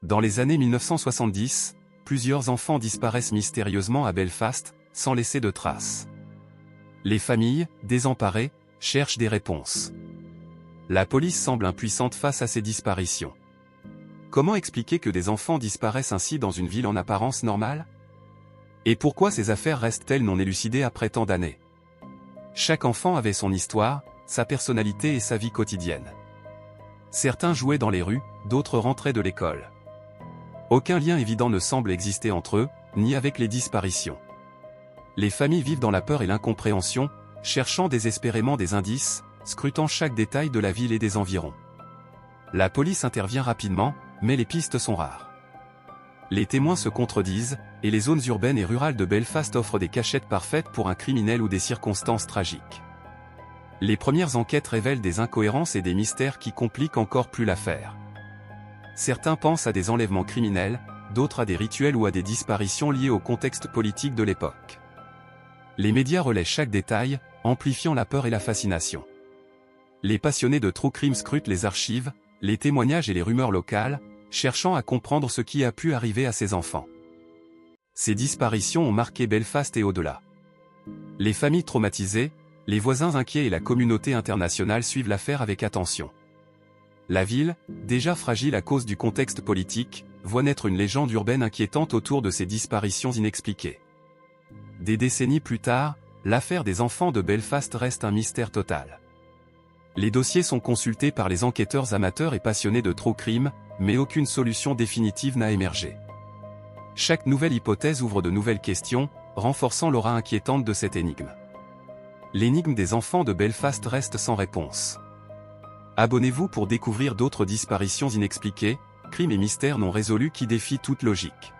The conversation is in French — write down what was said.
Dans les années 1970, plusieurs enfants disparaissent mystérieusement à Belfast, sans laisser de traces. Les familles, désemparées, cherchent des réponses. La police semble impuissante face à ces disparitions. Comment expliquer que des enfants disparaissent ainsi dans une ville en apparence normale? Et pourquoi ces affaires restent-elles non élucidées après tant d'années? Chaque enfant avait son histoire, sa personnalité et sa vie quotidienne. Certains jouaient dans les rues, d'autres rentraient de l'école. Aucun lien évident ne semble exister entre eux, ni avec les disparitions. Les familles vivent dans la peur et l'incompréhension, cherchant désespérément des indices, scrutant chaque détail de la ville et des environs. La police intervient rapidement, mais les pistes sont rares. Les témoins se contredisent, et les zones urbaines et rurales de Belfast offrent des cachettes parfaites pour un criminel ou des circonstances tragiques. Les premières enquêtes révèlent des incohérences et des mystères qui compliquent encore plus l'affaire. Certains pensent à des enlèvements criminels, d'autres à des rituels ou à des disparitions liées au contexte politique de l'époque. Les médias relaient chaque détail, amplifiant la peur et la fascination. Les passionnés de true crime scrutent les archives, les témoignages et les rumeurs locales, cherchant à comprendre ce qui a pu arriver à ces enfants. Ces disparitions ont marqué Belfast et au-delà. Les familles traumatisées, les voisins inquiets et la communauté internationale suivent l'affaire avec attention. La ville, déjà fragile à cause du contexte politique, voit naître une légende urbaine inquiétante autour de ces disparitions inexpliquées. Des décennies plus tard, l'affaire des enfants de Belfast reste un mystère total. Les dossiers sont consultés par les enquêteurs amateurs et passionnés de true crime, mais aucune solution définitive n'a émergé. Chaque nouvelle hypothèse ouvre de nouvelles questions, renforçant l'aura inquiétante de cette énigme. L'énigme des enfants de Belfast reste sans réponse. Abonnez-vous pour découvrir d'autres disparitions inexpliquées, crimes et mystères non résolus qui défient toute logique.